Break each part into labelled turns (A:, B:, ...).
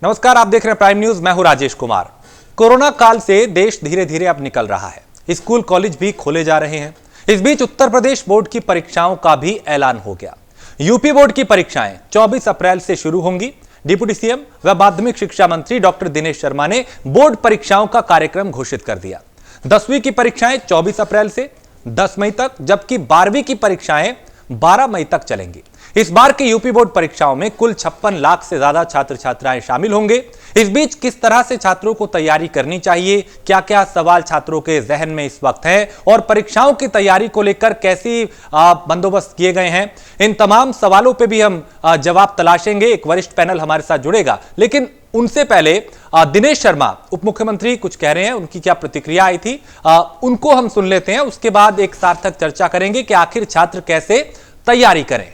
A: नमस्कार, आप देख रहे हैं प्राइम न्यूज। मैं हूं राजेश कुमार। कोरोना काल से देश धीरे धीरे अब निकल रहा है। स्कूल कॉलेज भी खोले जा रहे हैं। इस बीच उत्तर प्रदेश बोर्ड की परीक्षाओं का भी ऐलान हो गया। यूपी बोर्ड की परीक्षाएं 24 अप्रैल से शुरू होंगी। डिप्टी सीएम व माध्यमिक शिक्षा मंत्री डॉक्टर दिनेश शर्मा ने बोर्ड परीक्षाओं का कार्यक्रम घोषित कर दिया। 10वीं की परीक्षाएं 24 अप्रैल से 10 मई तक, जबकि 12वीं की परीक्षाएं 12 मई तक चलेंगी। इस बार की यूपी बोर्ड परीक्षाओं में कुल 56 लाख से ज्यादा छात्र छात्राएं शामिल होंगे। इस बीच किस तरह से छात्रों को तैयारी करनी चाहिए, क्या क्या सवाल छात्रों के जहन में इस वक्त हैं और परीक्षाओं की तैयारी को लेकर कैसी बंदोबस्त किए गए हैं, इन तमाम सवालों पे भी हम जवाब तलाशेंगे। एक वरिष्ठ पैनल हमारे साथ जुड़ेगा, लेकिन उनसे पहले दिनेश शर्मा उप मुख्यमंत्री कुछ कह रहे हैं। उनकी क्या प्रतिक्रिया आई थी, उनको हम सुन लेते हैं। उसके बाद एक सार्थक चर्चा करेंगे कि आखिर छात्र कैसे तैयारी करें।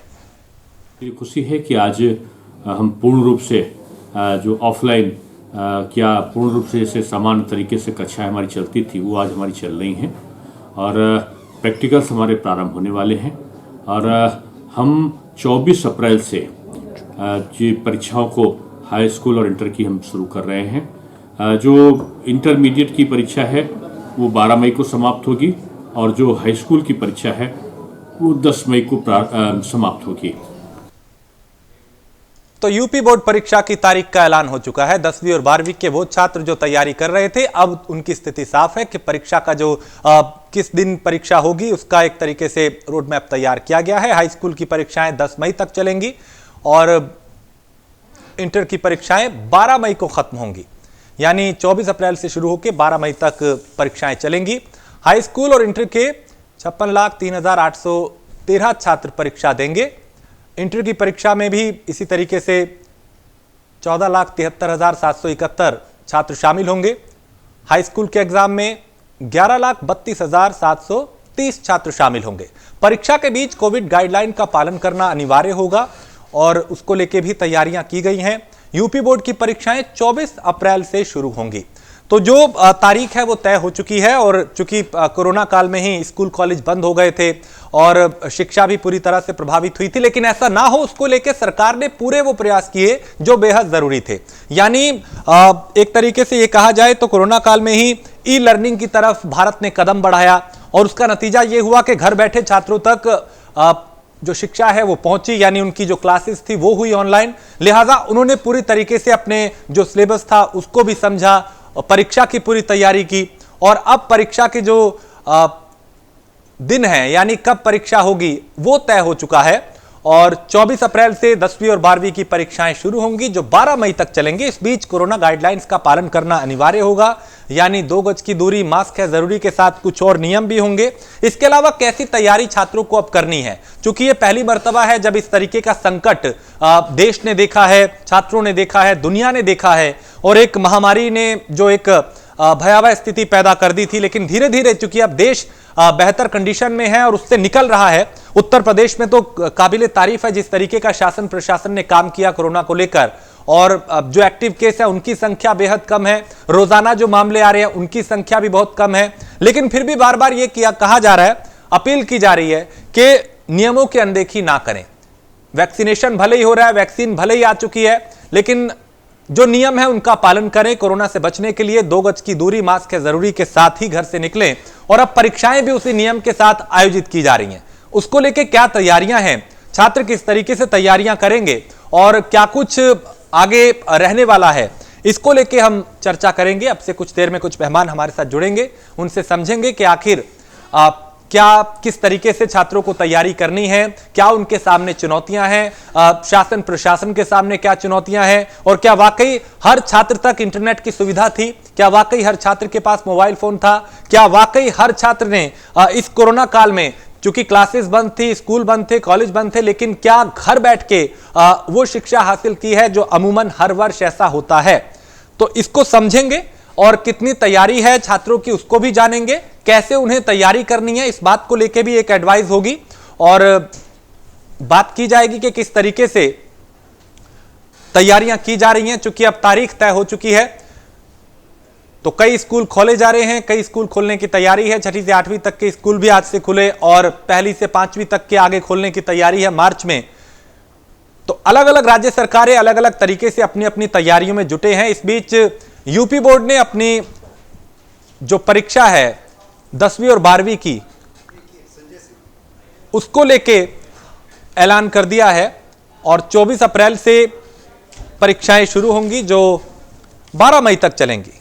B: ये खुशी है कि आज हम पूर्ण रूप से जो ऑफलाइन क्या पूर्ण रूप से जैसे समान तरीके से कक्षाएं हमारी चलती थी वो आज हमारी चल रही हैं और प्रैक्टिकल्स हमारे प्रारंभ होने वाले हैं। और हम 24 अप्रैल से जी परीक्षाओं को हाई स्कूल और इंटर की हम शुरू कर रहे हैं। जो इंटरमीडिएट की परीक्षा है वो 12 मई को समाप्त होगी और जो हाई स्कूल की परीक्षा है वो 10 मई को समाप्त होगी।
A: तो यूपी बोर्ड परीक्षा की तारीख का ऐलान हो चुका है। 10वीं और 12वीं के वो छात्र जो तैयारी कर रहे थे, अब उनकी स्थिति साफ है कि परीक्षा का जो किस दिन परीक्षा होगी उसका एक तरीके से रोड मैप तैयार किया गया है। हाई स्कूल की परीक्षाएं 10 मई तक चलेंगी और इंटर की परीक्षाएं 12 मई को खत्म होंगी। यानी 24 अप्रैल से शुरू होकर 12 मई तक परीक्षाएं चलेंगी। हाई स्कूल और इंटर के 56,03,813 छात्र परीक्षा देंगे। इंटर की परीक्षा में भी इसी तरीके से 14,73,771 छात्र शामिल होंगे। हाई स्कूल के एग्जाम में 11,32,730 छात्र शामिल होंगे। परीक्षा के बीच कोविड गाइडलाइन का पालन करना अनिवार्य होगा और उसको लेके भी तैयारियां की गई हैं। यूपी बोर्ड की परीक्षाएं 24 अप्रैल से शुरू होंगी। तो जो तारीख है वो तय हो चुकी है और चूंकि कोरोना काल में ही स्कूल कॉलेज बंद हो गए थे और शिक्षा भी पूरी तरह से प्रभावित हुई थी, लेकिन ऐसा ना हो उसको लेकर सरकार ने पूरे वो प्रयास किए जो बेहद जरूरी थे। यानी एक तरीके से ये कहा जाए तो कोरोना काल में ही ई लर्निंग की तरफ भारत ने कदम बढ़ाया और उसका नतीजा ये हुआ कि घर बैठे छात्रों तक जो शिक्षा है वो पहुंची, यानी उनकी जो क्लासेस थी वो हुई ऑनलाइन। लिहाजा उन्होंने पूरी तरीके से अपने जो सिलेबस था उसको भी समझा, परीक्षा की पूरी तैयारी की और अब परीक्षा के जो दिन है यानी कब परीक्षा होगी वो तय हो चुका है और 24 अप्रैल से 10वीं और 12वीं की परीक्षाएं शुरू होंगी जो 12 मई तक चलेंगी। इस बीच कोरोना गाइडलाइंस का पालन करना अनिवार्य होगा, यानी 2 गज की दूरी, मास्क है जरूरी के साथ कुछ और नियम भी होंगे। इसके अलावा कैसी तैयारी छात्रों को अब करनी है, क्योंकि ये पहली मर्तबा है जब इस तरीके का संकट देश ने देखा है, छात्रों ने देखा है, दुनिया ने देखा है और एक महामारी ने जो एक भयावह स्थिति पैदा कर दी थी। लेकिन धीरे धीरे चूंकि अब देश बेहतर कंडीशन में है और उससे निकल रहा है। उत्तर प्रदेश में तो काबिले तारीफ है जिस तरीके का शासन प्रशासन ने काम किया कोरोना को लेकर और जो एक्टिव केस है उनकी संख्या बेहद कम है, रोजाना जो मामले आ रहे हैं उनकी संख्या भी बहुत कम है। लेकिन फिर भी बार बार ये कहा जा रहा है, अपील की जा रही है कि नियमों की अनदेखी ना करें। वैक्सीनेशन भले ही हो रहा है, वैक्सीन भले ही आ चुकी है, लेकिन जो नियम है उनका पालन करें। कोरोना से बचने के लिए 2 गज की दूरी, मास्क है जरूरी के साथ ही घर से निकलें और अब परीक्षाएं भी उसी नियम के साथ आयोजित की जा रही हैं। उसको लेके क्या तैयारियां हैं, छात्र किस तरीके से तैयारियां करेंगे और क्या कुछ आगे रहने वाला है, इसको लेके हम चर्चा करेंगे। अब से कुछ देर में कुछ मेहमान हमारे साथ जुड़ेंगे, उनसे समझेंगे कि आखिर क्या किस तरीके से छात्रों को तैयारी करनी है, क्या उनके सामने चुनौतियां हैं, शासन प्रशासन के सामने क्या चुनौतियां हैं और क्या वाकई हर छात्र तक इंटरनेट की सुविधा थी, क्या वाकई हर छात्र के पास मोबाइल फोन था, क्या वाकई हर छात्र ने इस कोरोना काल में, चूंकि क्लासेस बंद थी, स्कूल बंद थे, कॉलेज बंद थे, लेकिन क्या घर बैठ के वो शिक्षा हासिल की है जो अमूमन हर वर्ष ऐसा होता है। तो इसको समझेंगे और कितनी तैयारी है छात्रों की उसको भी जानेंगे, कैसे उन्हें तैयारी करनी है इस बात को लेकर भी एक एडवाइस होगी और बात की जाएगी कि किस तरीके से तैयारियां की जा रही हैं। चूंकि अब तारीख तय हो चुकी है तो कई स्कूल खोले जा रहे हैं, कई स्कूल खोलने की तैयारी है। 6ठी से 8वीं तक के स्कूल भी आज से खुले और 1ली से 5वीं तक के आगे खोलने की तैयारी है मार्च में। तो अलग अलग राज्य सरकारें अलग अलग तरीके से अपनी अपनी तैयारियों में जुटे हैं। इस बीच यूपी बोर्ड ने अपनी जो परीक्षा है 10वीं और 12वीं की, उसको लेके ऐलान कर दिया है और 24 अप्रैल से परीक्षाएं शुरू होंगी जो 12 मई तक चलेंगी।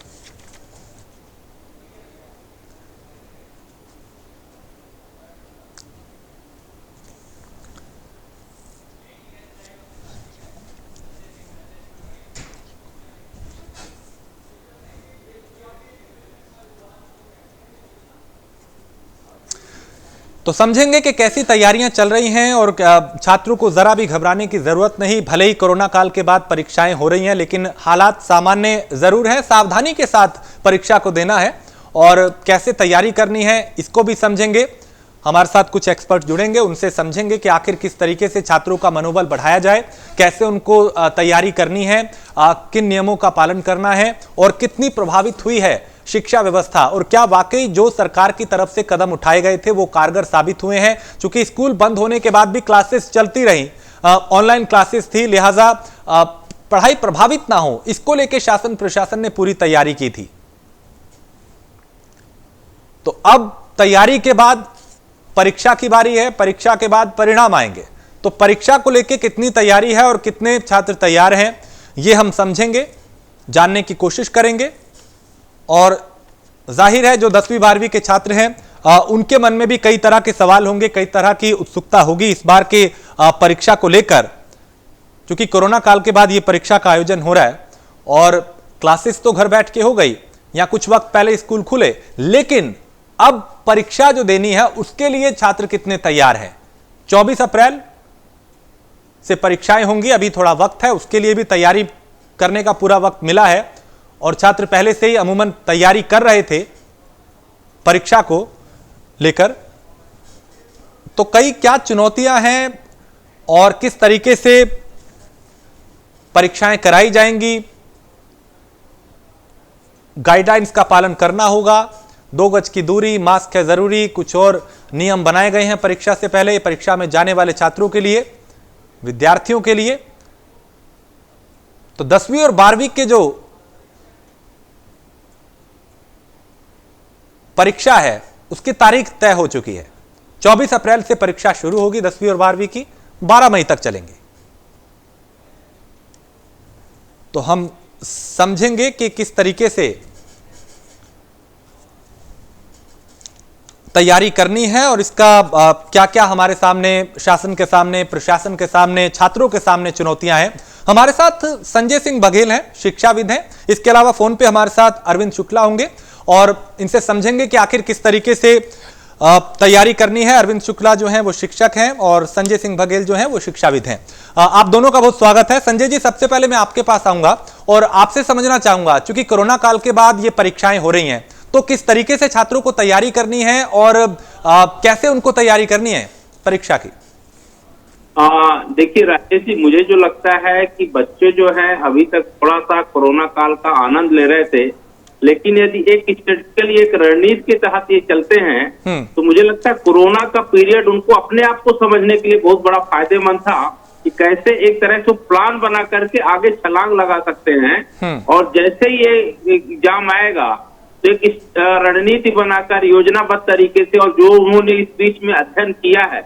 A: तो समझेंगे कि कैसी तैयारियां चल रही हैं और छात्रों को जरा भी घबराने की जरूरत नहीं। भले ही कोरोना काल के बाद परीक्षाएं हो रही हैं, लेकिन हालात सामान्य जरूर है। सावधानी के साथ परीक्षा को देना है और कैसे तैयारी करनी है इसको भी समझेंगे। हमारे साथ कुछ एक्सपर्ट जुड़ेंगे, उनसे समझेंगे कि आखिर किस तरीके से छात्रों का मनोबल बढ़ाया जाए, कैसे उनको तैयारी करनी है, किन नियमों का पालन करना है और कितनी प्रभावित हुई है शिक्षा व्यवस्था, और क्या वाकई जो सरकार की तरफ से कदम उठाए गए थे वो कारगर साबित हुए हैं। चूंकि स्कूल बंद होने के बाद भी क्लासेस चलती रही, ऑनलाइन क्लासेस थी, लिहाजा पढ़ाई प्रभावित ना हो, इसको लेकर शासन प्रशासन ने पूरी तैयारी की थी। तो अब तैयारी के बाद परीक्षा की बारी है, परीक्षा के बाद परिणाम आएंगे। तो परीक्षा को लेकर कितनी तैयारी है और कितने छात्र तैयार हैं, ये हम समझेंगे, जानने की कोशिश करेंगे। और जाहिर है जो 10वीं 12वीं के छात्र हैं उनके मन में भी कई तरह के सवाल होंगे, कई तरह की उत्सुकता होगी इस बार के परीक्षा को लेकर, क्योंकि कोरोना काल के बाद ये परीक्षा का आयोजन हो रहा है। और क्लासेस तो घर बैठ के हो गई या कुछ वक्त पहले स्कूल खुले, लेकिन अब परीक्षा जो देनी है उसके लिए छात्र कितने तैयार हैं। 24 अप्रैल से परीक्षाएं होंगी, अभी थोड़ा वक्त है, उसके लिए भी तैयारी करने का पूरा वक्त मिला है और छात्र पहले से ही अमूमन तैयारी कर रहे थे परीक्षा को लेकर। तो कई क्या चुनौतियां हैं और किस तरीके से परीक्षाएं कराई जाएंगी, गाइडलाइंस का पालन करना होगा, 2 गज की दूरी, मास्क है जरूरी, कुछ और नियम बनाए गए हैं परीक्षा से पहले, परीक्षा में जाने वाले छात्रों के लिए, विद्यार्थियों के लिए। तो 10वीं और 12वीं के जो परीक्षा है उसकी तारीख तय हो चुकी है। 24 अप्रैल से परीक्षा शुरू होगी 10वीं और 12वीं की, 12 मई तक चलेंगे। तो हम समझेंगे कि किस तरीके से तैयारी करनी है और इसका क्या क्या हमारे सामने, शासन के सामने, प्रशासन के सामने, छात्रों के सामने चुनौतियां हैं। हमारे साथ संजय सिंह बघेल हैं, शिक्षाविद हैं। इसके अलावा फोन पे हमारे साथ अरविंद शुक्ला होंगे और इनसे समझेंगे कि आखिर किस तरीके से तैयारी करनी है। अरविंद शुक्ला जो हैं वो शिक्षक हैं और संजय सिंह बघेल जो हैं वो शिक्षाविद हैं। आप दोनों का बहुत स्वागत है। संजय जी, सबसे पहले मैं आपके पास आऊंगा और आपसे समझना चाहूंगा, चूंकि कोरोना काल के बाद ये परीक्षाएं हो रही हैं, तो किस तरीके से छात्रों को तैयारी करनी है और कैसे उनको तैयारी करनी है परीक्षा की?
C: देखिए राजेश जी, मुझे जो लगता है कि बच्चे जो हैं अभी तक थोड़ा सा कोरोना काल का आनंद ले रहे थे, लेकिन यदि एक स्ट्रेटेजिकली एक रणनीति के तहत ये चलते हैं तो मुझे लगता है कोरोना का पीरियड उनको अपने आप को समझने के लिए बहुत बड़ा फायदेमंद था कि कैसे एक तरह से प्लान बना करके आगे छलांग लगा सकते हैं। और जैसे ही ये एग्जाम आएगा तो एक रणनीति बनाकर योजनाबद्ध तरीके से, और जो उन्होंने इस बीच में अध्ययन किया है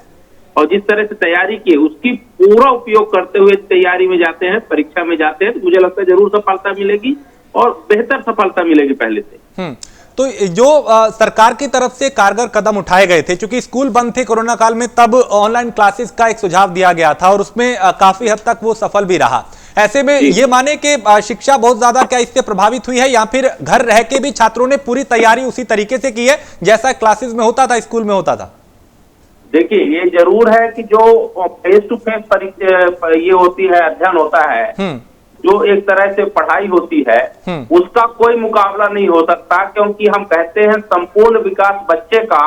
C: और जिस तरह से तैयारी की, उसकी पूरा उपयोग करते हुए तैयारी में जाते हैं, परीक्षा में जाते हैं, तो मुझे लगता है जरूर सफलता मिलेगी और बेहतर सफलता मिलेगी पहले से।
A: तो जो सरकार की तरफ से कारगर कदम उठाए गए थे, क्योंकि स्कूल बंद थे कोरोना काल में, तब ऑनलाइन क्लासेस का एक सुझाव दिया गया था और उसमें काफी हद तक वो सफल भी रहा। ऐसे में ये माने कि शिक्षा बहुत ज्यादा क्या इससे प्रभावित हुई है, या फिर घर रह के भी छात्रों ने पूरी तैयारी उसी तरीके से की है जैसा क्लासेस में होता था, स्कूल में होता था?
C: देखिए, ये जरूर है कि जो फेस टू फेस ये होती है, अध्ययन होता है, जो एक तरह से पढ़ाई होती है, उसका कोई मुकाबला नहीं हो सकता, क्योंकि हम कहते हैं संपूर्ण विकास बच्चे का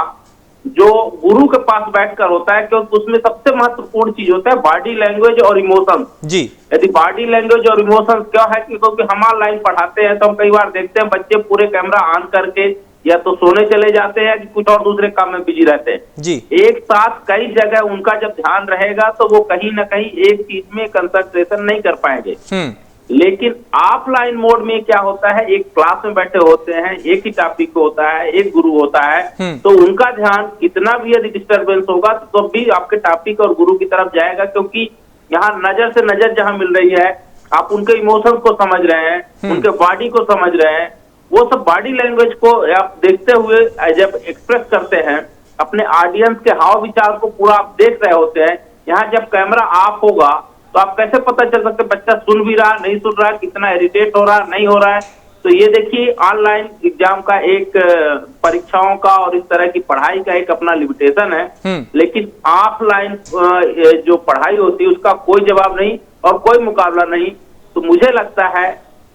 C: जो गुरु के पास बैठकर होता है, क्योंकि उसमें सबसे महत्वपूर्ण चीज होता है बॉडी लैंग्वेज और इमोशन जी। यदि बॉडी लैंग्वेज और इमोशन क्या है कि क्योंकि हम ऑनलाइन पढ़ाते हैं तो हम कई बार देखते हैं बच्चे पूरे कैमरा ऑन करके या तो सोने चले जाते हैं कि कुछ और दूसरे काम में बिजी रहते हैं
A: जी।
C: एक साथ कई जगह उनका जब ध्यान रहेगा तो वो कहीं ना कहीं एक चीज में कंसंट्रेशन नहीं कर पाएंगे। लेकिन ऑफलाइन मोड में क्या होता है, एक क्लास में बैठे होते हैं, एक ही टॉपिक होता है, एक गुरु होता है, तो उनका ध्यान कितना भी यदि डिस्टर्बेंस होगा तो भी आपके टॉपिक और गुरु की तरफ जाएगा, क्योंकि यहाँ नजर से नजर जहाँ मिल रही है, आप उनके इमोशंस को समझ रहे हैं, उनके बॉडी को समझ रहे हैं, वो सब बॉडी लैंग्वेज को आप देखते हुए जब एक्सप्रेस करते हैं, अपने ऑडियंस के हाव विचार को पूरा आप देख रहे होते हैं। यहाँ जब कैमरा ऑफ होगा तो आप कैसे पता चल सकते बच्चा सुन भी रहा नहीं सुन रहा, कितना इरिटेट हो रहा नहीं हो रहा है। तो ये देखिए ऑनलाइन एग्जाम का एक परीक्षाओं का और इस तरह की पढ़ाई का एक अपना लिमिटेशन है, लेकिन ऑफलाइन जो पढ़ाई होती है उसका कोई जवाब नहीं और कोई मुकाबला नहीं। तो मुझे लगता है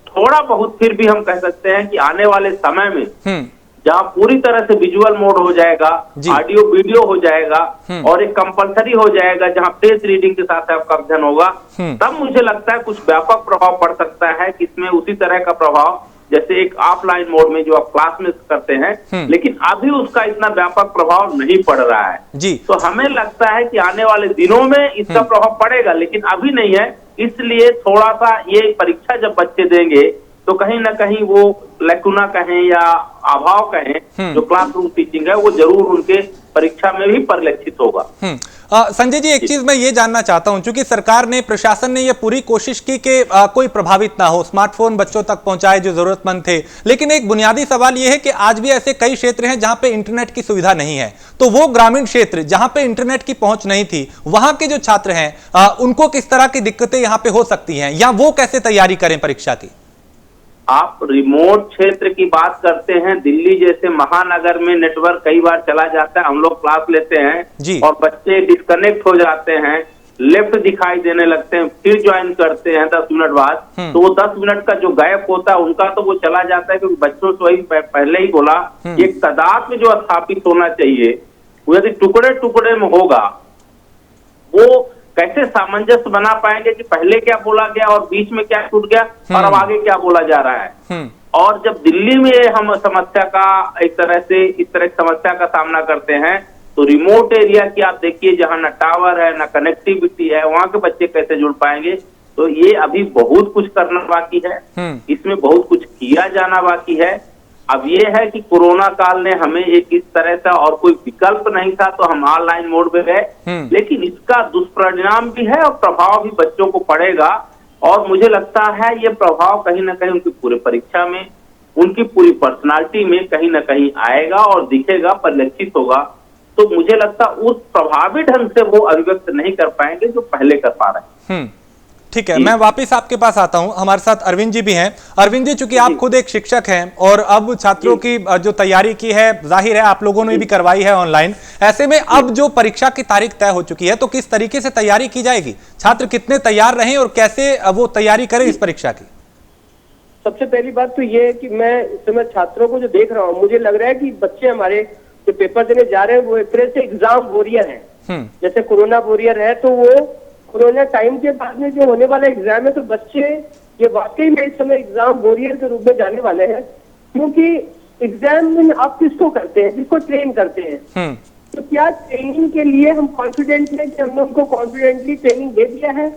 C: थोड़ा बहुत फिर भी हम कह सकते हैं कि आने वाले समय में जहाँ पूरी तरह से विजुअल मोड हो जाएगा, ऑडियो वीडियो हो जाएगा और एक कंपलसरी हो जाएगा जहाँ पेज रीडिंग के साथ आपका अध्ययन होगा, तब मुझे लगता है कुछ व्यापक प्रभाव पड़ सकता है कि इसमें उसी तरह का प्रभाव जैसे एक ऑफलाइन मोड में जो आप क्लास में करते हैं, लेकिन अभी उसका इतना व्यापक प्रभाव नहीं पड़ रहा है
A: जी।
C: तो हमें लगता है कि आने वाले दिनों में इसका प्रभाव पड़ेगा, लेकिन अभी नहीं है। इसलिए थोड़ा सा ये परीक्षा जब बच्चे देंगे तो कहीं ना कहीं वो लैकुना कहें या अभाव कहें जो क्लासरूम टीचिंग है वो जरूर उनके परीक्षा में भी परिलक्षित होगा।
A: संजय जी, एक चीज मैं ये जानना चाहता हूं, क्योंकि सरकार ने, प्रशासन ने ये पूरी कोशिश की कि कोई प्रभावित ना हो, स्मार्टफोन बच्चों तक पहुंचाए जो जरूरतमंद थे, लेकिन एक बुनियादी सवाल ये है कि आज भी ऐसे कई क्षेत्र हैं जहां पे इंटरनेट की सुविधा नहीं है। तो वो ग्रामीण क्षेत्र जहां पे इंटरनेट की पहुंच नहीं थी, वहां के जो छात्र हैं उनको किस तरह की दिक्कतें यहाँ पे हो सकती हैं, या वो कैसे तैयारी करें परीक्षा की?
C: आप रिमोट क्षेत्र की बात करते हैं, दिल्ली जैसे महानगर में नेटवर्क कई बार चला जाता है, हम लोग क्लास लेते हैं और बच्चे डिस्कनेक्ट हो जाते हैं, लेफ्ट दिखाई देने लगते हैं, फिर ज्वाइन करते हैं 10 मिनट बाद, तो वो 10 मिनट का जो गैप होता है उनका तो वो चला जाता है, क्योंकि बच्चों से वही पहले ही बोला, एक तादाद में जो स्थापित होना चाहिए वो यदि टुकड़े टुकड़े में होगा, वो कैसे सामंजस्य बना पाएंगे कि पहले क्या बोला गया और बीच में क्या छूट गया और अब आगे क्या बोला जा रहा है। और जब दिल्ली में हम समस्या का एक तरह से इस तरह की समस्या का सामना करते हैं, तो रिमोट एरिया की आप देखिए जहां न टावर है न कनेक्टिविटी है, वहां के बच्चे कैसे जुड़ पाएंगे। तो ये अभी बहुत कुछ करना बाकी है, इसमें बहुत कुछ किया जाना बाकी है। अब ये है कि कोरोना काल ने हमें एक इस तरह से और कोई विकल्प नहीं था तो हम ऑनलाइन मोड में गए, लेकिन इसका दुष्परिणाम भी है और प्रभाव भी बच्चों को पड़ेगा। और मुझे लगता है ये प्रभाव कहीं ना कहीं उनकी पूरी परीक्षा में, उनकी पूरी पर्सनालिटी में कहीं ना कहीं आएगा और दिखेगा, परिलक्षित होगा। तो मुझे लगता उस प्रभावी ढंग से वो अभिव्यक्त नहीं कर पाएंगे जो पहले कर पा रहे हैं।
A: ठीक है, मैं वापस आपके पास आता हूं। हमारे साथ अरविंद जी भी हैं। अरविंद जी, चूंकि आप खुद एक शिक्षक हैं और अब छात्रों की जो तैयारी की है, जाहिर है आप लोगों ने भी करवाई है ऑनलाइन, ऐसे में अब जो परीक्षा की तारीख तय हो चुकी है, तो किस तरीके से तैयारी की जाएगी? छात्र कितने तैयार रहें और कैसे वो तैयारी करें इस परीक्षा की?
D: सबसे पहली बात तो ये है कि मैं इस समय छात्रों को जो देख रहा हूँ, मुझे लग रहा है कि बच्चे हमारे जो पेपर देने जा रहे हैं वो एक तरह से एग्जाम वॉरियर है। जैसे कोरोना वॉरियर है, तो वो कोरोना टाइम के बाद में जो होने वाला एग्जाम है, तो बच्चे ये वाकई में इस समय एग्जाम वॉरियर के रूप में जाने वाले हैं। क्योंकि एग्जाम में आप किसको करते हैं? किसको ट्रेन करते हैं? तो क्या ट्रेनिंग के लिए हम कॉन्फिडेंट हैं कि हमने उनको कॉन्फिडेंटली ट्रेनिंग दे दिया है?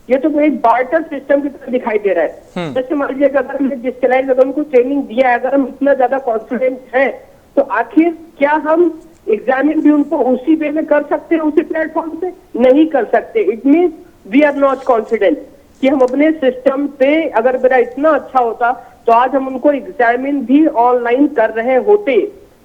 D: ये तो एक बार्टर सिस्टम की तरह दिखाई दे रहा है। जैसे मान लीजिए अगर हमने डिजिटलाइज अगर उनको ट्रेनिंग दिया है, अगर हम इतना ज्यादा कॉन्फिडेंट हैं, तो आखिर क्या हम एग्जामिन भी उनको उसी वे में कर सकते हैं, उसी प्लेटफॉर्म पे? नहीं कर सकते। It means we are not confident कि हम अपने सिस्टम पे, अगर मेरा इतना अच्छा होता तो आज हम उनको एग्जामिन भी ऑनलाइन कर रहे होते।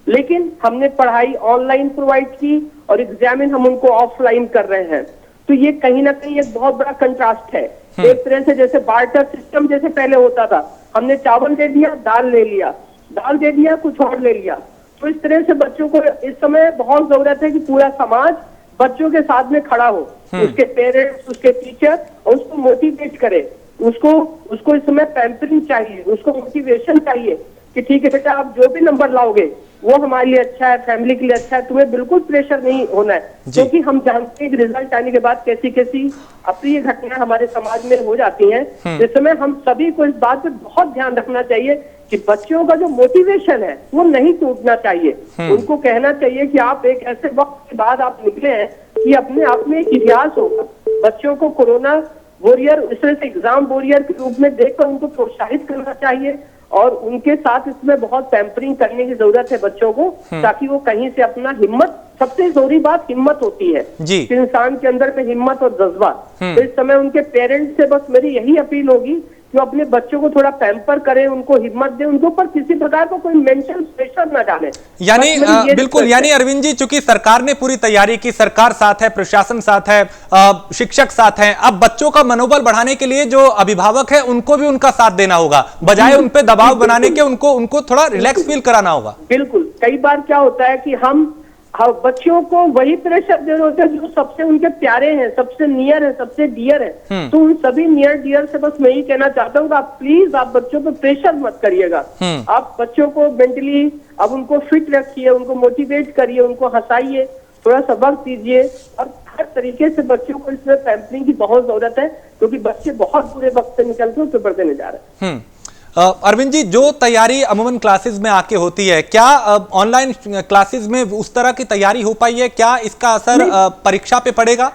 D: लेकिन हमने पढ़ाई ऑनलाइन प्रोवाइड की और एग्जामिन हम उनको ऑफलाइन कर रहे हैं। तो ये कहीं ना कहीं एक बहुत बड़ा कंट्रास्ट है। एक तरह से जैसे बार्टर सिस्टम जैसे पहले होता था, हमने चावल दे दिया, दाल ले लिया, दाल दे दिया, कुछ और ले लिया। तो इस तरह से बच्चों को इस समय बहुत जरूरत है कि पूरा समाज बच्चों के साथ में खड़ा हो, उसके पेरेंट्स, उसके टीचर, और उसको मोटिवेट करे। उसको इस समय पैम्परिंग चाहिए, उसको मोटिवेशन चाहिए कि ठीक है बेटा, आप जो भी नंबर लाओगे वो हमारे लिए अच्छा है, फैमिली के लिए अच्छा है, तुम्हें बिल्कुल प्रेशर नहीं होना है। क्योंकि हम जानते हैं कि रिजल्ट आने के बाद कैसी कैसी अप्रिय घटनाएं हमारे समाज में हो जाती हैं। इस समय हम सभी को इस बात पे बहुत ध्यान रखना चाहिए कि बच्चों का जो मोटिवेशन है वो नहीं टूटना चाहिए। उनको कहना चाहिए कि आप एक ऐसे वक्त के बाद आप निकले हैं कि अपने आप में एक इतिहास होगा। बच्चों को कोरोना वॉरियर, इस तरह से एग्जाम वॉरियर के रूप में देखकर उनको प्रोत्साहित करना चाहिए और उनके साथ इसमें बहुत पैम्परिंग करने की जरूरत है बच्चों को, ताकि वो कहीं से अपना हिम्मत, सबसे जरूरी बात हिम्मत होती है कि इंसान के अंदर में हिम्मत और जज्बा। तो इस समय उनके पेरेंट्स से बस मेरी यही अपील होगी कि अपने बच्चों को थोड़ा पैम्पर करें, उनको हिम्मत दें, उनके ऊपर किसी प्रकार का कोई मेंटल प्रेशर न डालें।
A: यानी बिल्कुल, यानी अरविंद जी, चूंकि सरकार ने पूरी तैयारी की, सरकार साथ है, प्रशासन साथ है, शिक्षक साथ हैं, अब बच्चों का मनोबल बढ़ाने के लिए जो अभिभावक है उनको भी उनका साथ देना होगा, बजाय उन पे दबाव बनाने के उनको थोड़ा रिलैक्स फील कराना होगा।
D: बिल्कुल, कई बार क्या होता है कि हम बच्चों को वही प्रेशर दे रहे होते हैं जो सबसे उनके प्यारे हैं, सबसे नियर है, सबसे डियर है। तो उन सभी नियर डियर से बस मैं ही कहना चाहता हूँ कि आप प्लीज आप बच्चों पे प्रेशर मत करिएगा। आप बच्चों को मेंटली अब उनको फिट रखिए, उनको मोटिवेट करिए, उनको हंसाइए, थोड़ा सा वक्त दीजिए और हर तरीके से बच्चों को इसमें पैम्परिंग की बहुत जरूरत है, क्योंकि बच्चे बहुत बुरे वक्त से निकलते हुए पेपर देने जा रहे हैं।
A: अरविंद जी, जो तैयारी अमूमन क्लासेस में आके होती है, क्या ऑनलाइन क्लासेस में उस तरह की तैयारी हो पाई है? क्या इसका असर परीक्षा पे पड़ेगा?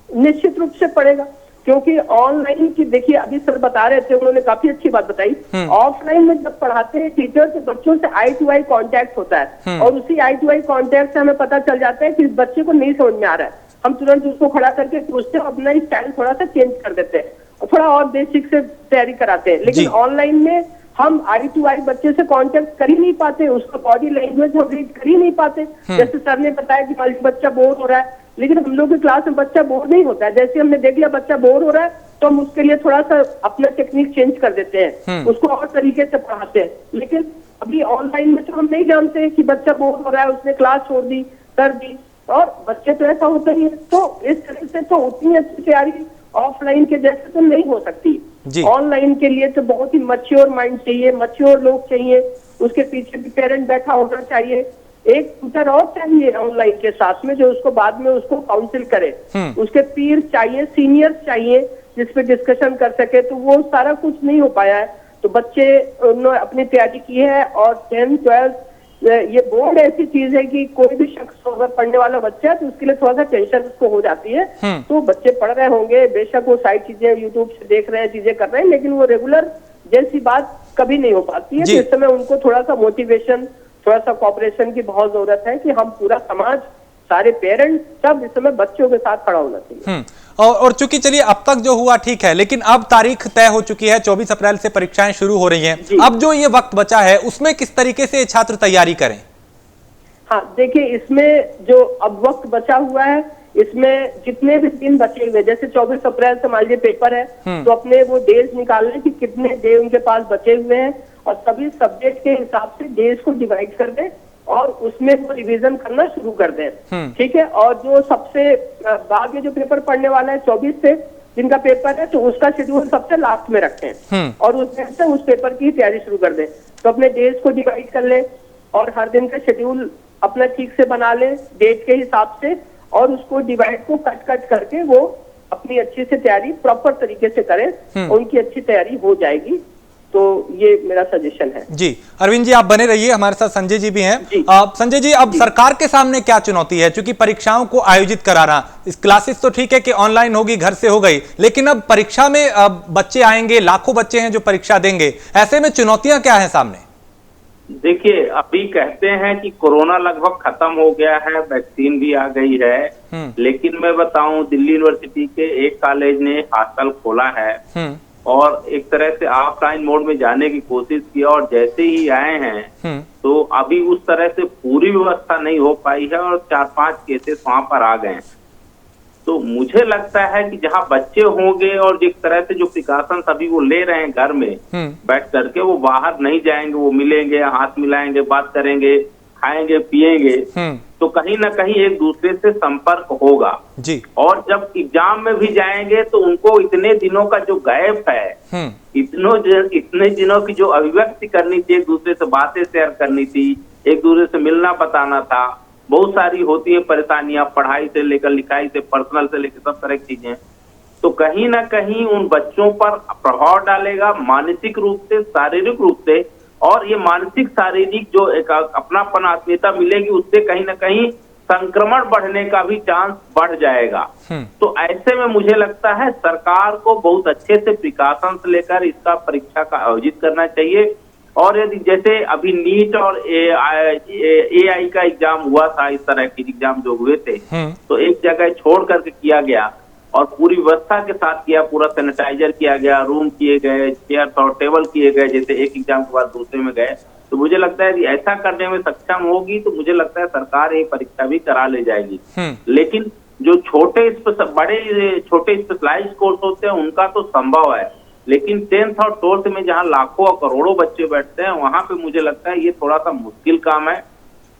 D: निश्चित रूप से पड़ेगा, क्योंकि ऑनलाइन की देखिए अभी सर बता रहे थे, उन्होंने काफी अच्छी बात बताई। ऑफलाइन में जब पढ़ाते हैं टीचर तो बच्चों से आई टू आई कांटेक्ट होता है और उसी आई टू आई कांटेक्ट से हमें पता चल जाता है कि बच्चे को नहीं समझ में आ रहा है, हम तुरंत उसको खड़ा करके पूछते हैं, अपना स्टाइल थोड़ा सा चेंज कर देते हैं और थोड़ा और बेसिक से तैयारी कराते हैं। लेकिन ऑनलाइन में हम आई टू आई बच्चे से कांटेक्ट कर ही नहीं पाते, उसका बॉडी लैंग्वेज हम रीड कर ही नहीं पाते। जैसे सर ने बताया कि मान लीजिए बच्चा बोर हो रहा है, लेकिन हम लोग की क्लास में बच्चा बोर नहीं होता है। जैसे हमने देख लिया बच्चा बोर हो रहा है तो हम उसके लिए थोड़ा सा अपना टेक्निक चेंज कर देते हैं, उसको और तरीके से पढ़ाते हैं। लेकिन अभी ऑनलाइन में तो हम नहीं जानते कि बच्चा बोर हो रहा है, उसने क्लास छोड़ दी, कर दी, और बच्चे तो ऐसा होता ही है। तो इस तरह से तो उतनी अच्छी तैयारी ऑफलाइन के जैसे तो नहीं हो सकती। ऑनलाइन के लिए तो बहुत ही मैच्योर माइंड चाहिए, मैच्योर लोग चाहिए, उसके पीछे भी पेरेंट बैठा होना चाहिए, एक ट्यूटर और चाहिए ऑनलाइन के साथ में जो उसको बाद में उसको काउंसिल करे, उसके पीर चाहिए, सीनियर्स चाहिए जिसपे डिस्कशन कर सके। तो वो सारा कुछ नहीं हो पाया है। तो बच्चे उन्होंने अपनी तैयारी की है और 10th 12th ये बोर्ड ऐसी चीज है कि कोई भी शख्स अगर पढ़ने वाला बच्चा है तो उसके लिए थोड़ा सा टेंशन उसको हो जाती है। तो बच्चे पढ़ रहे होंगे, बेशक वो सारी चीजें यूट्यूब से देख रहे हैं, चीजें कर रहे हैं, लेकिन वो रेगुलर जैसी बात कभी नहीं हो पाती है। तो इस समय उनको थोड़ा सा मोटिवेशन, थोड़ा सा कॉपरेशन की बहुत जरूरत है कि हम पूरा समाज, सारे पेरेंट्स सब इस समय बच्चों के साथ खड़ा होना चाहिए।
A: और चूंकि चलिए अब तक जो हुआ ठीक है, लेकिन अब तारीख तय हो चुकी है, 24 अप्रैल से परीक्षाएं शुरू हो रही हैं। अब जो ये वक्त बचा है उसमें किस तरीके से छात्र तैयारी करें?
D: हाँ देखिए, इसमें जो अब वक्त बचा हुआ है, इसमें जितने भी दिन बचे हुए, जैसे 24 अप्रैल से मान लीजिए पेपर है, तो अपने वो डेज निकाल लें कि कितने डे उनके पास बचे हुए हैं और सभी सब्जेक्ट के हिसाब से डेज को डिवाइड कर दें और उसमें वो रिवीजन करना शुरू कर दें। ठीक है। और जो सबसे बाद में जो पेपर पढ़ने वाला है 24 से जिनका पेपर है, तो उसका शेड्यूल सबसे लास्ट में रखते हैं और उसमें से उस पेपर की तैयारी शुरू कर दें। तो अपने डेज को डिवाइड कर ले और हर दिन का शेड्यूल अपना ठीक से बना ले डेट के हिसाब से, और उसको डिवाइड को कट करके वो अपनी अच्छी से तैयारी प्रॉपर तरीके से करें, उनकी अच्छी तैयारी हो जाएगी। तो ये मेरा सजेशन है।
A: जी अरविंद जी, आप बने रहिए, हमारे साथ संजय जी भी हैं। संजय जी, अब सरकार के सामने क्या चुनौती है? क्योंकि परीक्षाओं को आयोजित कराना, इस क्लासेस तो ठीक है कि ऑनलाइन होगी, घर से हो गई, लेकिन अब परीक्षा में बच्चे आएंगे, लाखों बच्चे हैं जो परीक्षा देंगे, ऐसे में चुनौतियां क्या है सामने?
C: देखिए, अभी कहते हैं कि कोरोना लगभग खत्म हो गया है, वैक्सीन भी आ गई है, लेकिन मैं बताऊं दिल्ली यूनिवर्सिटी के एक कॉलेज ने हॉस्टल खोला है और एक तरह से ऑफलाइन मोड में जाने की कोशिश की, और जैसे ही आए हैं तो अभी उस तरह से पूरी व्यवस्था नहीं हो पाई है और 4-5 केसेस वहां पर आ गए हैं। तो मुझे लगता है कि जहां बच्चे होंगे और जिस तरह से जो प्रिकॉशन अभी वो ले रहे हैं घर में बैठ करके, वो बाहर नहीं जाएंगे, वो मिलेंगे, हाथ मिलाएंगे, बात करेंगे, खाएंगे, पिएंगे, तो कहीं ना कहीं एक दूसरे से संपर्क होगा
A: जी।
C: और जब एग्जाम में भी जाएंगे तो उनको इतने दिनों का जो गैप है, इतने दिनों की जो अभिव्यक्ति करनी थी, एक दूसरे से बातें शेयर करनी थी, एक दूसरे से मिलना बताना था, बहुत सारी होती है परेशानियां, पढ़ाई से लेकर लिखाई से, पर्सनल से लेकर सब तरह की चीजें, तो कहीं ना कहीं उन बच्चों पर प्रभाव डालेगा, मानसिक रूप से, शारीरिक रूप से और ये मानसिक शारीरिक जो एक अपनापन आत्मीयता मिलेगी, उससे कहीं ना कहीं संक्रमण बढ़ने का भी चांस बढ़ जाएगा। तो ऐसे में मुझे लगता है सरकार को बहुत अच्छे से प्रिकॉशंस लेकर इसका परीक्षा का आयोजित करना चाहिए। और यदि जैसे अभी नीट और AI का एग्जाम हुआ था, इस तरह के एग्जाम जो हुए थे, तो एक जगह छोड़ करके किया गया और पूरी व्यवस्था के साथ किया, पूरा सैनिटाइजर किया गया, रूम किए गए, चेयर और टेबल किए गए, जैसे एक एग्जाम के बाद दूसरे में गए। तो मुझे लगता है कि ऐसा करने में सक्षम होगी तो मुझे लगता है सरकार ये परीक्षा भी करा ले जाएगी। लेकिन जो छोटे स्पेशलाइज्ड कोर्स होते हैं उनका तो संभव है, लेकिन 10th और 12th में जहाँ लाखों और करोड़ों बच्चे बैठते हैं वहां पे मुझे लगता है ये थोड़ा सा मुश्किल काम है।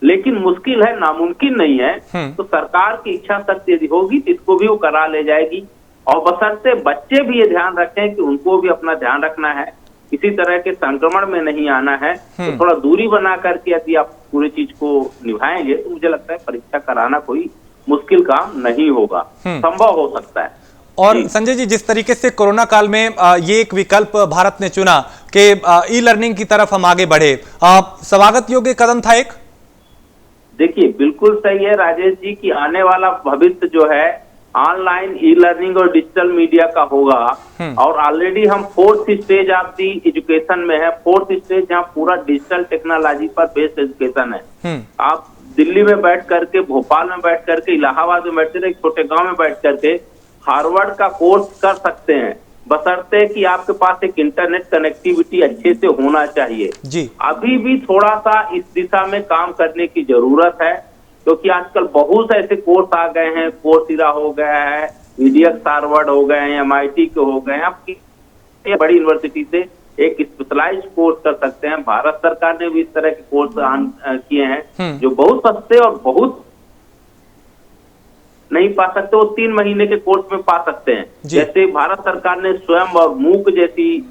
C: लेकिन मुश्किल है, नामुमकिन नहीं है। तो सरकार की इच्छा शक्ति यदि होगी तो इसको भी वो करा ले जाएगी। और बशर्ते बच्चे भी ये ध्यान रखें कि उनको भी अपना ध्यान रखना है, किसी तरह के संक्रमण में नहीं आना है। तो थोड़ा दूरी बना करके यदि आप पूरी चीज को निभाएंगे तो मुझे लगता है परीक्षा कराना कोई मुश्किल काम नहीं होगा, संभव हो सकता है।
A: और संजय जी, जिस तरीके से कोरोना काल में ये एक विकल्प भारत ने चुना कि ई लर्निंग की तरफ हम आगे बढ़े, स्वागत योग्य कदम था एक।
C: देखिए, बिल्कुल सही है राजेश जी कि आने वाला भविष्य जो है ऑनलाइन ई लर्निंग और डिजिटल मीडिया का होगा। और ऑलरेडी हम 4th stage of the education में है, 4th स्टेज जहाँ पूरा डिजिटल टेक्नोलॉजी पर बेस्ड एजुकेशन है। आप दिल्ली में बैठ करके, भोपाल में बैठ करके, इलाहाबाद में बैठ करके, एक छोटे गांव में बैठ करके हार्वर्ड का कोर्स कर सकते हैं, बशर्ते कि आपके पास एक इंटरनेट कनेक्टिविटी अच्छे से होना चाहिए
A: जी।
C: अभी भी थोड़ा सा इस दिशा में काम करने की जरूरत है, क्योंकि आजकल बहुत से ऐसे कोर्स आ गए हैं, कोर्सेरा हो गया है, EDX हार्वर्ड हो गए हैं, MIT के हो गए हैं। आप बड़ी यूनिवर्सिटी से एक स्पेशलाइज्ड कोर्स कर सकते हैं। भारत सरकार ने भी इस तरह के कोर्स किए हैं जो बहुत सस्ते और बहुत नहीं पा सकते, वो 3 महीने के कोर्स में पा सकते हैं। जैसे भारत सरकार ने स्वयं और मूक जैसी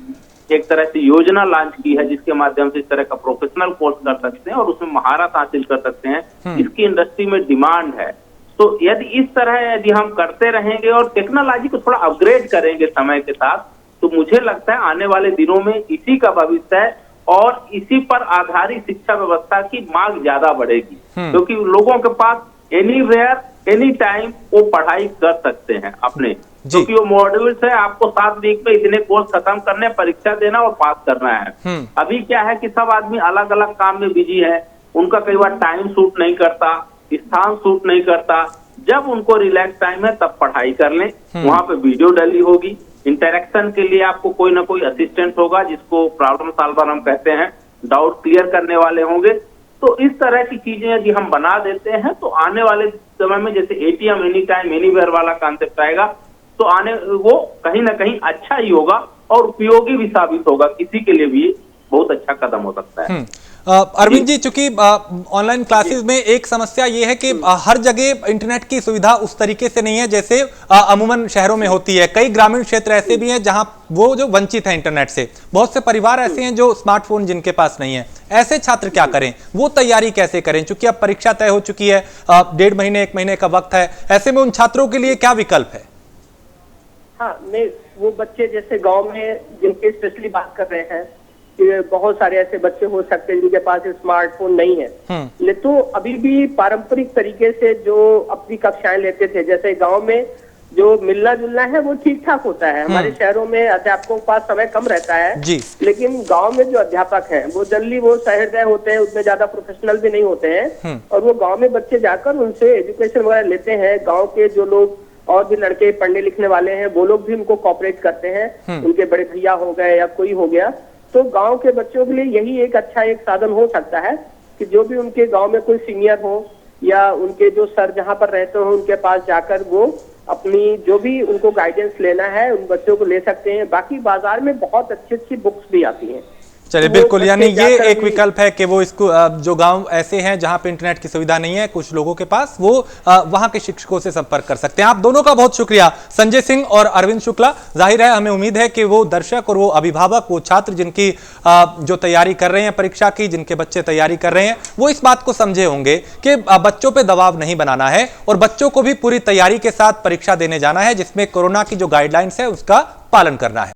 C: एक तरह से योजना लॉन्च की है, जिसके माध्यम से इस तरह का प्रोफेशनल कोर्स कर सकते हैं और उसमें महारत हासिल कर सकते हैं। इसकी इंडस्ट्री में डिमांड है। तो यदि इस तरह यदि हम करते रहेंगे और टेक्नोलॉजी को थोड़ा अपग्रेड करेंगे समय के साथ, तो मुझे लगता है आने वाले दिनों में इसी का भविष्य है और इसी पर आधारित शिक्षा व्यवस्था की मांग ज्यादा बढ़ेगी, क्योंकि लोगों के पास एनीवेयर एनी टाइम वो पढ़ाई कर सकते हैं अपने, क्योंकि वो मॉड्यूल्स है। आपको 7 वीक में इतने कोर्स खत्म करने, परीक्षा देना और पास करना है। अभी क्या है कि सब आदमी अलग अलग काम में बिजी है, उनका कई बार टाइम सूट नहीं करता, स्थान सूट नहीं करता। जब उनको रिलैक्स टाइम है तब पढ़ाई कर लें। वहां पे वीडियो डली होगी, इंटरेक्शन के लिए आपको कोई ना कोई असिस्टेंट होगा, जिसको प्रॉब्लम सॉल्वर हम कहते हैं, डाउट क्लियर करने वाले होंगे। तो इस तरह की चीजें यदि हम बना देते हैं तो आने वाले समय में जैसे ATM एनी टाइम एनीवेयर वाला कॉन्सेप्ट आएगा, तो आने वो कहीं ना कहीं अच्छा ही होगा और उपयोगी भी साबित होगा, किसी के लिए भी बहुत अच्छा कदम हो सकता है।
A: अरविंद जी, चूंकि ऑनलाइन क्लासेस में एक समस्या ये है कि हर जगह इंटरनेट की सुविधा उस तरीके से नहीं है जैसे अमूमन शहरों में होती है। कई ग्रामीण क्षेत्र ऐसे भी हैं जहां वो जो वंचित है इंटरनेट से। बहुत से परिवार ऐसे हैं जो स्मार्टफोन जिनके पास नहीं है। ऐसे छात्र क्या करें, वो तैयारी कैसे करें? चूंकि अब परीक्षा तय हो चुकी है, 1.5 महीने 1 महीने का वक्त है, ऐसे में उन छात्रों के लिए क्या विकल्प है?
D: हाँ, नहीं, वो बच्चे जैसे गांव में जिनके स्पेशली बात कर रहे हैं कि बहुत सारे ऐसे बच्चे हो सकते हैं जिनके पास स्मार्टफोन नहीं है, लेकिन तो अभी भी पारंपरिक तरीके से जो अपनी कक्षाएं लेते थे, जैसे गांव में जो मिलना जुलना है वो ठीक ठाक होता है। हमारे शहरों में अध्यापकों के पास समय कम रहता है
A: जी,
D: लेकिन गांव में जो अध्यापक हैं वो जनरली वो सहृदय होते हैं, उतने ज्यादा प्रोफेशनल भी नहीं होते हैं और वो गांव में बच्चे जाकर उनसे एजुकेशन वगैरह लेते हैं। गांव के जो लोग और भी लड़के पढ़ने लिखने वाले हैं वो लोग भी उनको कॉपरेट करते हैं, उनके बड़े भैया हो गए या कोई हो गया। तो गांव के बच्चों के लिए यही एक अच्छा एक साधन हो सकता है कि जो भी उनके गांव में कोई सीनियर हो या उनके जो सर जहां पर रहते हो उनके पास जाकर वो अपनी जो भी उनको गाइडेंस लेना है उन बच्चों को ले सकते हैं। बाकी बाजार में बहुत अच्छी अच्छी बुक्स भी आती हैं।
A: चलिए, बिल्कुल, यानी ये एक विकल्प है कि वो इसको जो गांव ऐसे हैं जहां पे इंटरनेट की सुविधा नहीं है कुछ लोगों के पास, वो वहां के शिक्षकों से संपर्क कर सकते हैं। आप दोनों का बहुत शुक्रिया, संजय सिंह और अरविंद शुक्ला। जाहिर है, हमें उम्मीद है कि वो दर्शक और वो अभिभावक, वो छात्र जिनकी जो तैयारी कर रहे हैं परीक्षा की, जिनके बच्चे तैयारी कर रहे हैं, वो इस बात को समझे होंगे कि बच्चों पर दबाव नहीं बनाना है और बच्चों को भी पूरी तैयारी के साथ परीक्षा देने जाना है, जिसमें कोरोना की जो गाइडलाइंस है उसका पालन करना है।